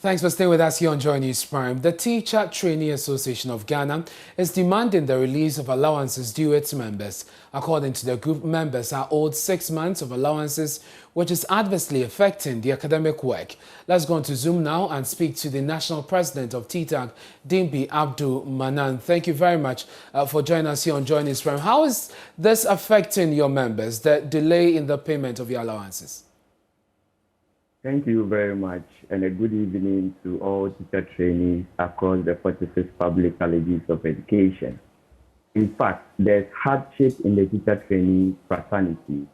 Thanks for staying with us here on Joy News Prime. The Teacher Trainee Association of Ghana is demanding the release of allowances due its members. According to the group, members are owed 6 months of allowances, which is adversely affecting the academic work. Let's go on to Zoom now and speak to the National President of TTAG, Dimbi Abdul Manan. Thank you very much for joining us here on Joy News Prime. How is this affecting your members, the delay in the payment of your allowances? Thank you very much, and a good evening to all teacher trainees across the 46 public colleges of education. In fact, there's hardship in the teacher trainee fraternity.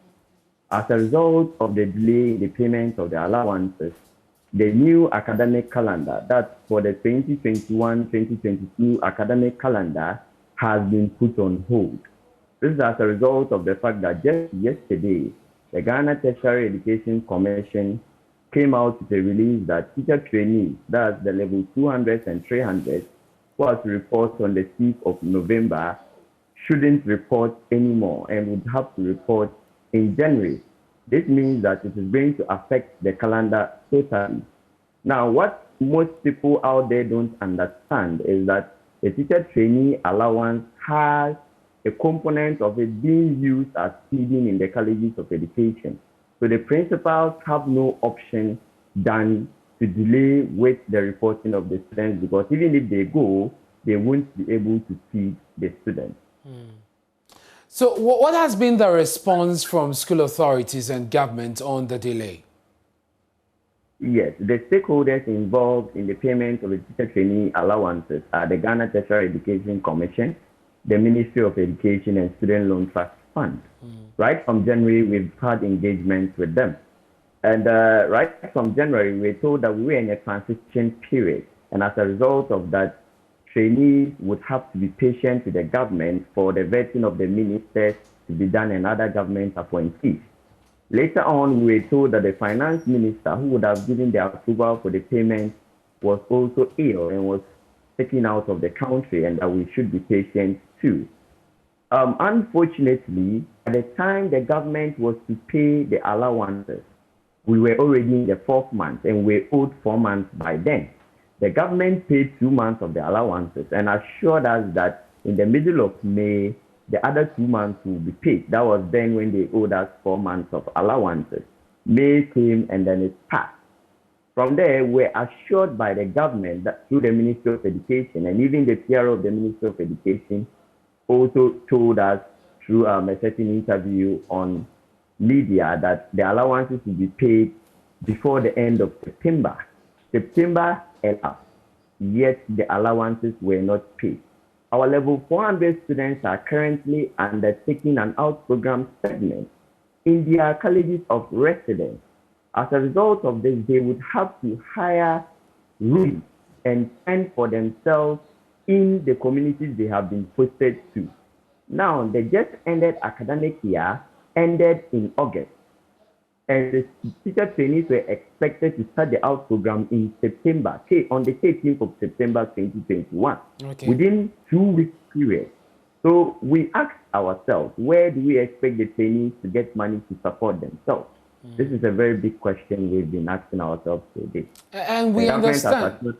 As a result of the delay in the payment of the allowances, the new academic calendar, that's for the 2021-2022 academic calendar, has been put on hold. This is as a result of the fact that just yesterday, the Ghana Tertiary Education Commission came out with a release that teacher trainees, that's the level 200s and 300s, who are to report on the 6th of November, shouldn't report anymore and would have to report in January. This means that it is going to affect the calendar totally. Now, what most people out there don't understand is that the teacher trainee allowance has a component of it being used as feeding in the colleges of education. So the principals have no option than to delay with the reporting of the students, because even if they go, they won't be able to feed the students. So what has been the response from school authorities and government on the delay? Yes, the stakeholders involved in the payment of the teacher trainee allowances are the Ghana Tertiary Education Commission, the Ministry of Education, and Student Loan Trust Fund. Right from January, we've had engagements with them. And right from January, we were told that we were in a transition period. And as a result of that, trainees would have to be patient with the government for the vetting of the ministers to be done and other government appointees. Later on, we were told that the finance minister, who would have given the approval for the payment, was also ill and was taken out of the country, and that we should be patient too. Unfortunately, at the time the government was to pay the allowances, we were already in the 4th month and we owed 4 months by then. The government paid 2 months of the allowances and assured us that in the middle of May, the other 2 months will be paid. That was then when they owed us 4 months of allowances. May came and then it passed. From there, we're assured by the government that through the Ministry of Education, and even the PRO of the Ministry of Education also told us through a certain interview on media that the allowances will be paid before the end of September. September elapsed, yet the allowances were not paid. Our level 400 students are currently undertaking an out-program segment in their colleges of residence. As a result of this, they would have to hire rooms and fend for themselves in the communities they have been posted to. Now, the just ended academic year ended in August, and the teacher trainees were expected to start the out program in September, on the 13th of September 2021, within 2 weeks period. So we asked ourselves, where do we expect the trainees to get money to support themselves? This is a very big question we've been asking ourselves today. And we understand.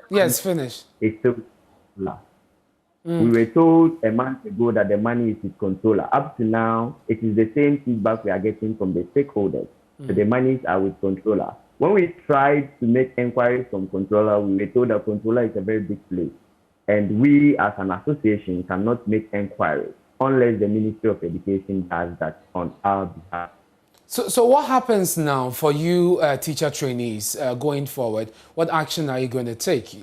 Yes, finish. It's still We were told a month ago that the money is with controller. Up to now, it is the same feedback we are getting from the stakeholders. So the monies are with controller. When we tried to make inquiries from controller, we were told that controller is a very big place. And we as an association cannot make inquiries unless the Ministry of Education does that on our behalf. So what happens now for you teacher trainees going forward? What action are you going to take?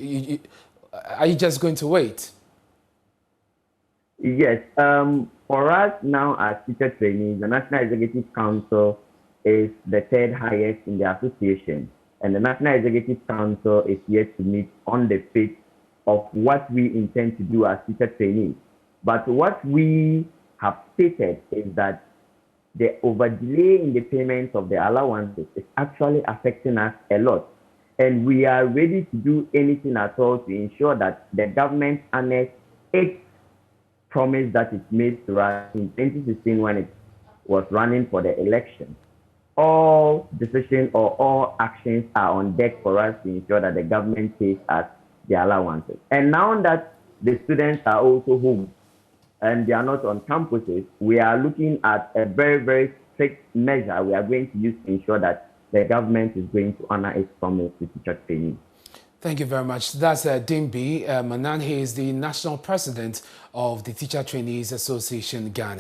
Are you just going to wait? Yes. For us now as teacher trainees, the National Executive Council is the 3rd highest in the association. And the National Executive Council is yet to meet on the 5th of what we intend to do as teacher trainees. But what we have stated is that the over delay in the payment of the allowances is actually affecting us a lot. And we are ready to do anything at all to ensure that the government honors its promise that it made to us in 2016 when it was running for the election. all decisions or all actions are on deck for us to ensure that the government pays us the allowances. And now that the students are also home and they are not on campuses, we are looking at a very, very strict measure we are going to use to ensure that the government is going to honor its promise to teacher trainees. Thank you very much. That's Dimbi Manan. He is the national president of the Teacher Trainees Association Ghana.